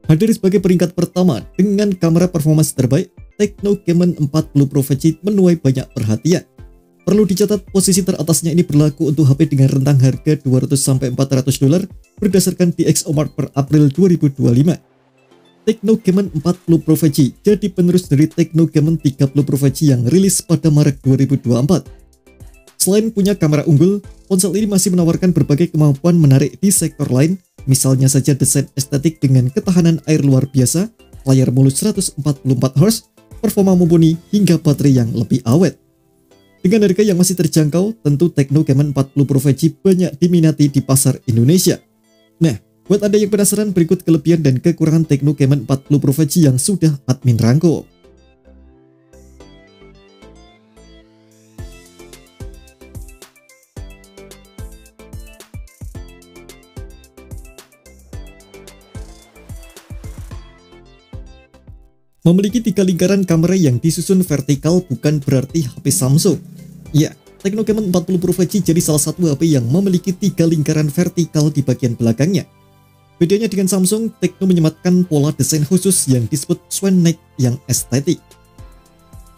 Hadir sebagai peringkat pertama dengan kamera performance terbaik, Tecno Camon 40 Pro 5G menuai banyak perhatian. Perlu dicatat, posisi teratasnya ini berlaku untuk HP dengan rentang harga $200–400 berdasarkan DxOMark per April 2025. Tecno Camon 40 Pro 5G jadi penerus dari Tecno Camon 30 Pro 5G yang rilis pada Maret 2024. Selain punya kamera unggul, ponsel ini masih menawarkan berbagai kemampuan menarik di sektor lain, misalnya saja desain estetik dengan ketahanan air luar biasa, layar mulus 144Hz, performa mumpuni, hingga baterai yang lebih awet. Dengan harga yang masih terjangkau, tentu Tecno Camon 40 Pro 5G banyak diminati di pasar Indonesia. Nah, buat Anda yang penasaran, berikut kelebihan dan kekurangan Tecno Camon 40 Pro 5G yang sudah admin rangkum. Memiliki 3 lingkaran kamera yang disusun vertikal bukan berarti HP Samsung. Ya, Tecno Camon 40 Pro 5G jadi salah satu HP yang memiliki 3 lingkaran vertikal di bagian belakangnya. Bedanya dengan Samsung, Tecno menyematkan pola desain khusus yang disebut swan neck yang estetik.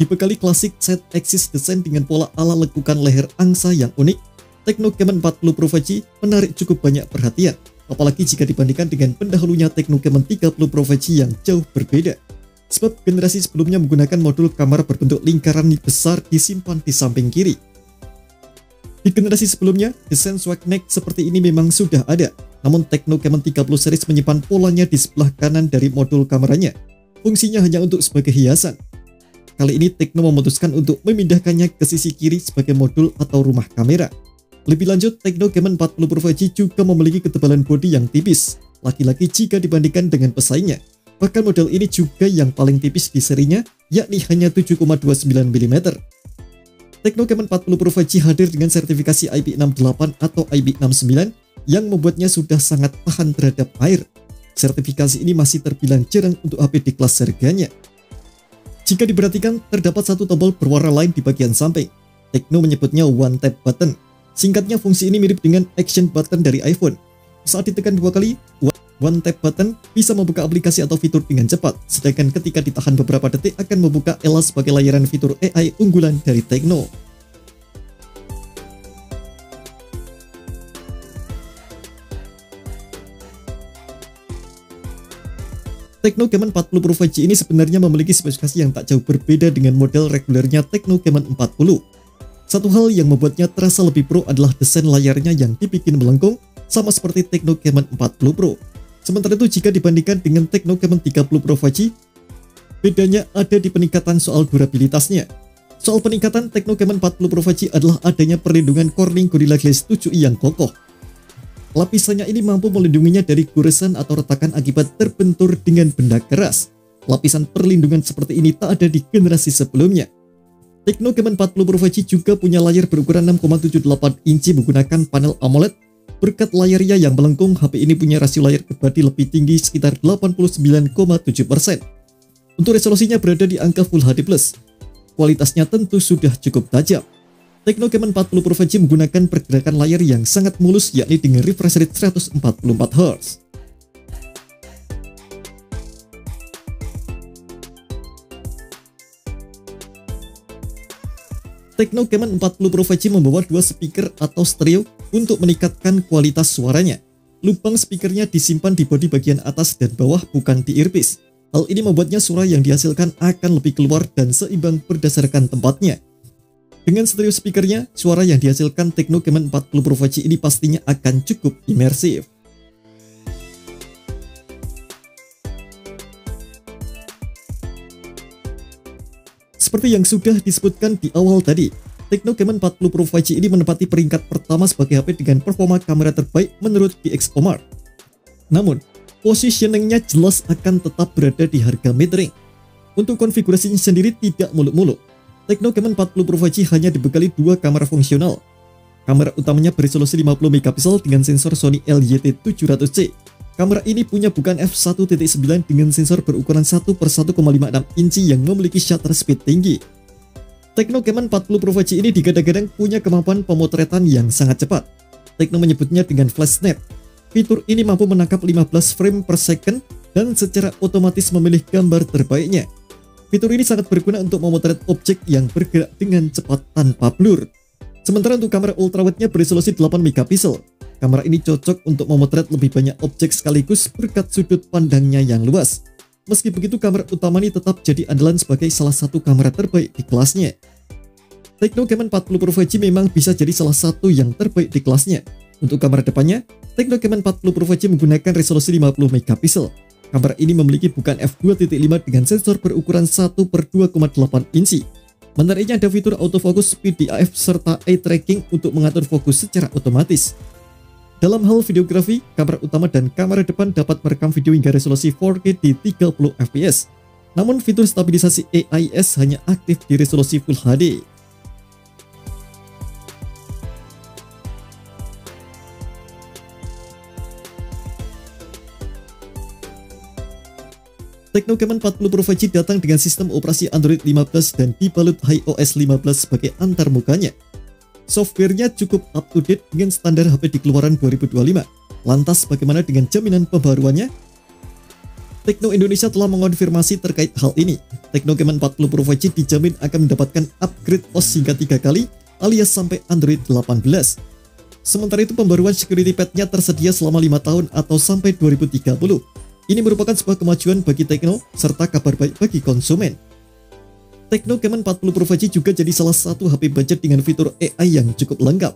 Dibekali klasik side axis desain dengan pola ala lekukan leher angsa yang unik, Tecno Camon 40 Pro 5G menarik cukup banyak perhatian, apalagi jika dibandingkan dengan pendahulunya Tecno Camon 30 Pro 5G yang jauh berbeda. Sebab generasi sebelumnya menggunakan modul kamera berbentuk lingkaran besar disimpan di samping kiri. Di generasi sebelumnya, desain swag neck seperti ini memang sudah ada, namun Tecno Camon 30 series menyimpan polanya di sebelah kanan dari modul kameranya. Fungsinya hanya untuk sebagai hiasan. Kali ini Tecno memutuskan untuk memindahkannya ke sisi kiri sebagai modul atau rumah kamera. Lebih lanjut, Tecno Camon 40 Pro 5G juga memiliki ketebalan bodi yang tipis, laki-laki jika dibandingkan dengan pesaingnya. Bahkan model ini juga yang paling tipis di serinya, yakni hanya 7,29 mm. Tecno Camon 40 Pro 5G hadir dengan sertifikasi IP68 atau IP69 yang membuatnya sudah sangat tahan terhadap air. Sertifikasi ini masih terbilang jarang untuk HP di kelas harganya. Jika diperhatikan, terdapat satu tombol berwarna lain di bagian samping. Tecno menyebutnya One Tap Button. Singkatnya, fungsi ini mirip dengan Action Button dari iPhone. Saat ditekan 2 kali, One Tap Button bisa membuka aplikasi atau fitur dengan cepat, sedangkan ketika ditahan beberapa detik akan membuka Ella sebagai layanan fitur AI unggulan dari Tecno. Tecno Camon 40 Pro 5G ini sebenarnya memiliki spesifikasi yang tak jauh berbeda dengan model regulernya Tecno Camon 40. Satu hal yang membuatnya terasa lebih pro adalah desain layarnya yang dibikin melengkung, sama seperti Tecno Camon 40 Pro. Sementara itu, jika dibandingkan dengan Tecno Camon 30 Pro 5G, bedanya ada di peningkatan soal durabilitasnya. Soal peningkatan, Tecno Camon 40 Pro 5G adalah adanya perlindungan Corning Gorilla Glass 7i yang kokoh. Lapisannya ini mampu melindunginya dari goresan atau retakan akibat terbentur dengan benda keras. Lapisan perlindungan seperti ini tak ada di generasi sebelumnya. Tecno Camon 40 Pro 5G juga punya layar berukuran 6,78 inci menggunakan panel AMOLED. Berkat layarnya yang melengkung, HP ini punya rasio layar ke bodi lebih tinggi sekitar 89,7%. Untuk resolusinya berada di angka Full HD+. Kualitasnya tentu sudah cukup tajam. Tecno Camon 40 Pro 5G menggunakan pergerakan layar yang sangat mulus, yakni dengan refresh rate 144Hz. Tecno Camon 40 Pro 5G membawa 2 speaker atau stereo untuk meningkatkan kualitas suaranya. Lubang speakernya disimpan di bodi bagian atas dan bawah, bukan di earpiece. Hal ini membuatnya suara yang dihasilkan akan lebih keluar dan seimbang berdasarkan tempatnya. Dengan stereo speakernya, suara yang dihasilkan Tecno Camon 40 Pro 5G ini pastinya akan cukup imersif. Seperti yang sudah disebutkan di awal tadi, Tecno Camon 40 Pro 5G ini menempati peringkat pertama sebagai HP dengan performa kamera terbaik menurut DxOMark. Namun, positioningnya jelas akan tetap berada di harga mid-range. Untuk konfigurasinya sendiri tidak muluk-muluk. Tecno Camon 40 Pro 5G hanya dibekali 2 kamera fungsional. Kamera utamanya beresolusi 50 megapiksel dengan sensor Sony LYT700C. Kamera ini punya bukaan f1.9 dengan sensor berukuran 1/1,56 inci yang memiliki shutter speed tinggi. Tecno Camon 40 Pro 5G ini digadang-gadang punya kemampuan pemotretan yang sangat cepat. Tecno menyebutnya dengan flash snap. Fitur ini mampu menangkap 15 frame per second dan secara otomatis memilih gambar terbaiknya. Fitur ini sangat berguna untuk memotret objek yang bergerak dengan cepat tanpa blur. Sementara untuk kamera ultrawide-nya beresolusi 8 megapiksel. Kamera ini cocok untuk memotret lebih banyak objek sekaligus berkat sudut pandangnya yang luas. Meski begitu, kamera utama ini tetap jadi andalan sebagai salah satu kamera terbaik di kelasnya. Tecno Camon 40 Pro 5G memang bisa jadi salah satu yang terbaik di kelasnya. Untuk kamera depannya, Tecno Camon 40 Pro 5G menggunakan resolusi 50 megapiksel. Kamera ini memiliki bukaan f2.5 dengan sensor berukuran 1/2,8 inci. Menariknya ada fitur autofocus speed DAF serta eye tracking untuk mengatur fokus secara otomatis. Dalam hal videografi, kamera utama dan kamera depan dapat merekam video hingga resolusi 4K di 30 fps. Namun fitur stabilisasi AIS hanya aktif di resolusi Full HD. Tecno Camon 40 Pro 5G datang dengan sistem operasi Android 15 dan dibalut iOS 15 sebagai antarmukanya. Softwarenya cukup up to date dengan standar HP di keluaran 2025. Lantas bagaimana dengan jaminan pembaruannya? Tecno Indonesia telah mengonfirmasi terkait hal ini. Tecno Camon 40 Pro 5G dijamin akan mendapatkan upgrade OS hingga 3 kali alias sampai Android 18. Sementara itu pembaruan security pad-nya tersedia selama 5 tahun atau sampai 2030. Ini merupakan sebuah kemajuan bagi Tecno serta kabar baik bagi konsumen. Tecno Camon 40 Pro 5G juga jadi salah satu HP budget dengan fitur AI yang cukup lengkap.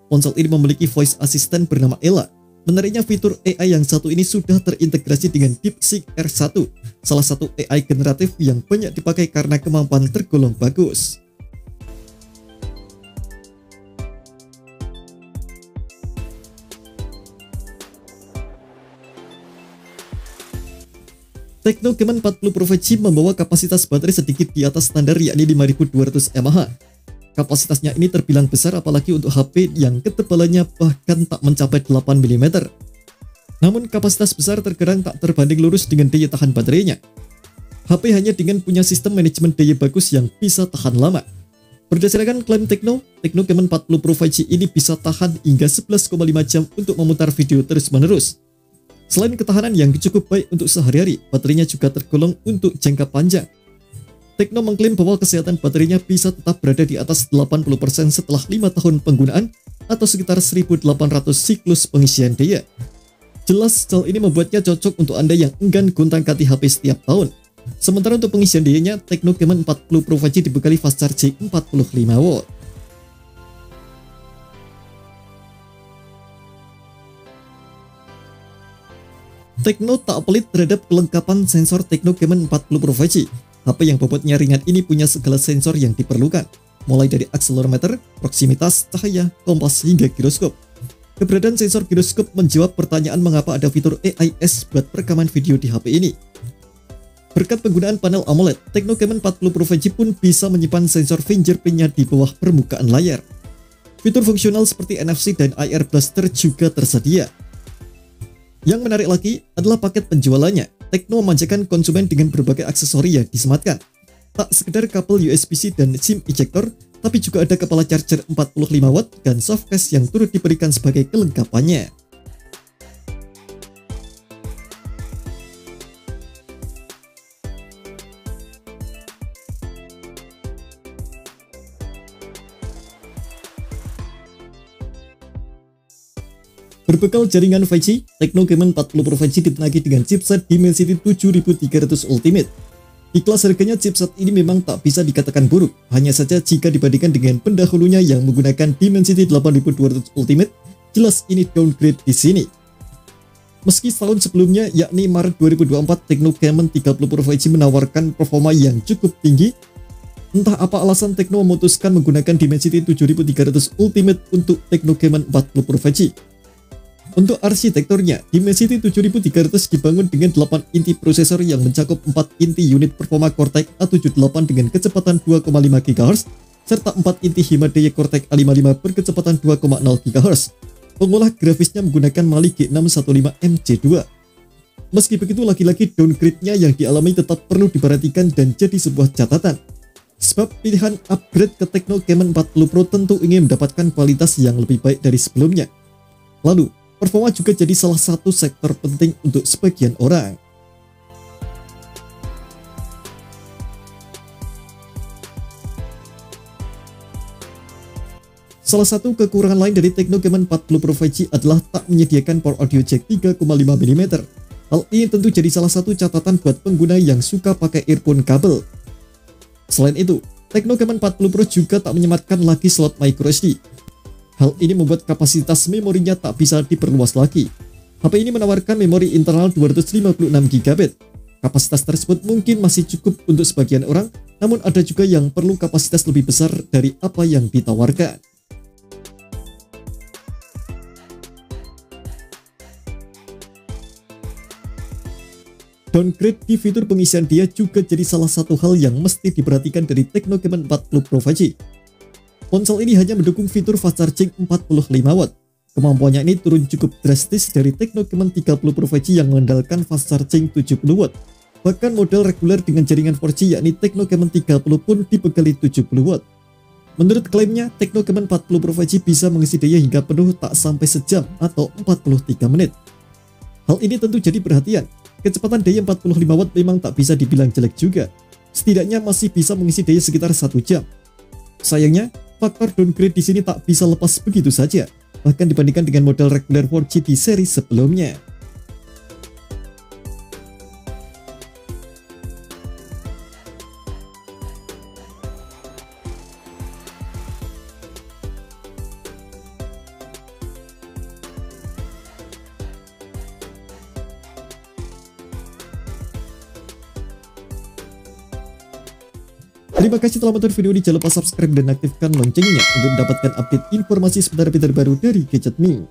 Ponsel ini memiliki voice assistant bernama Ella. Menariknya fitur AI yang satu ini sudah terintegrasi dengan DeepSeek R1, salah satu AI generatif yang banyak dipakai karena kemampuan tergolong bagus. Tecno Camon 40 Pro 5G membawa kapasitas baterai sedikit di atas standar yakni 5200 mAh. Kapasitasnya ini terbilang besar apalagi untuk HP yang ketebalannya bahkan tak mencapai 8 mm. Namun kapasitas besar terkadang tak terbanding lurus dengan daya tahan baterainya. HP hanya dengan punya sistem manajemen daya bagus yang bisa tahan lama. Berdasarkan klaim Tecno Camon 40 Pro 5G ini bisa tahan hingga 11,5 jam untuk memutar video terus-menerus. Selain ketahanan yang cukup baik untuk sehari-hari, baterainya juga tergolong untuk jangka panjang. Tecno mengklaim bahwa kesehatan baterainya bisa tetap berada di atas 80% setelah 5 tahun penggunaan atau sekitar 1800 siklus pengisian daya. Jelas, hal ini membuatnya cocok untuk Anda yang enggan gonta-ganti HP setiap tahun. Sementara untuk pengisian dayanya, Tecno Camon 40 Pro 5G dibekali fast charging 45W. Tecno tak pelit terhadap kelengkapan sensor Tecno Camon 40 Pro 5G. HP yang bobotnya ringan ini punya segala sensor yang diperlukan, mulai dari akselerometer, proksimitas, cahaya, kompas, hingga giroskop. Keberadaan sensor giroskop menjawab pertanyaan mengapa ada fitur AIS buat perekaman video di HP ini. Berkat penggunaan panel AMOLED, Tecno Camon 40 Pro 5G pun bisa menyimpan sensor fingerprint-nya di bawah permukaan layar. Fitur fungsional seperti NFC dan IR Blaster juga tersedia. Yang menarik lagi adalah paket penjualannya. Tecno memanjakan konsumen dengan berbagai aksesori yang disematkan. Tak sekedar kabel USB-C dan SIM ejector, tapi juga ada kepala charger 45 watt dan softcase yang turut diberikan sebagai kelengkapannya. Berbekal jaringan 5G, Tecno Camon 40 Pro 5G ditenagi dengan chipset Dimensity 7300 Ultimate. Di kelas harganya chipset ini memang tak bisa dikatakan buruk, hanya saja jika dibandingkan dengan pendahulunya yang menggunakan Dimensity 8200 Ultimate, jelas ini downgrade di sini. Meski setahun sebelumnya, yakni Maret 2024, Tecno Camon 30 Pro 5G menawarkan performa yang cukup tinggi. Entah apa alasan Tecno memutuskan menggunakan Dimensity 7300 Ultimate untuk Tecno Camon 40 Pro 5G. Untuk arsitekturnya, Dimensity 7300 dibangun dengan 8 inti prosesor yang mencakup 4 inti unit performa Cortex A78 dengan kecepatan 2,5 GHz, serta 4 inti hemat daya Cortex A55 berkecepatan 2,0 GHz. Pengolah grafisnya menggunakan Mali G615MC2. Meski begitu, lagi-lagi downgrade-nya yang dialami tetap perlu diperhatikan dan jadi sebuah catatan. Sebab pilihan upgrade ke Tecno Camon 40 Pro tentu ingin mendapatkan kualitas yang lebih baik dari sebelumnya. Lalu, performa juga jadi salah satu sektor penting untuk sebagian orang. Salah satu kekurangan lain dari Tecno Camon 40 Pro 5G adalah tak menyediakan port audio jack 3,5 mm. Hal ini tentu jadi salah satu catatan buat pengguna yang suka pakai earphone kabel. Selain itu, Tecno Camon 40 Pro juga tak menyematkan lagi slot microSD. Hal ini membuat kapasitas memorinya tak bisa diperluas lagi. HP ini menawarkan memori internal 256 GB. Kapasitas tersebut mungkin masih cukup untuk sebagian orang, namun ada juga yang perlu kapasitas lebih besar dari apa yang ditawarkan. Downgrade di fitur pengisian daya juga jadi salah satu hal yang mesti diperhatikan dari Tecno Camon 40 Pro 5G. Ponsel ini hanya mendukung fitur fast charging 45 Watt. Kemampuannya ini turun cukup drastis dari Tecno Camon 30 Pro 5G yang mengandalkan fast charging 70 Watt. Bahkan model reguler dengan jaringan 4G yakni Tecno Camon 30 pun dibekali 70 Watt. Menurut klaimnya, Tecno Camon 40 Pro 5G bisa mengisi daya hingga penuh tak sampai sejam atau 43 menit. Hal ini tentu jadi perhatian. Kecepatan daya 45 Watt memang tak bisa dibilang jelek juga. Setidaknya masih bisa mengisi daya sekitar 1 jam. Sayangnya, faktor downgrade di sini tak bisa lepas begitu saja, bahkan dibandingkan dengan model reguler 4G di seri sebelumnya. Terima kasih telah menonton video ini, jangan lupa subscribe dan aktifkan loncengnya untuk mendapatkan update informasi seputar terbaru dari Gadget Me.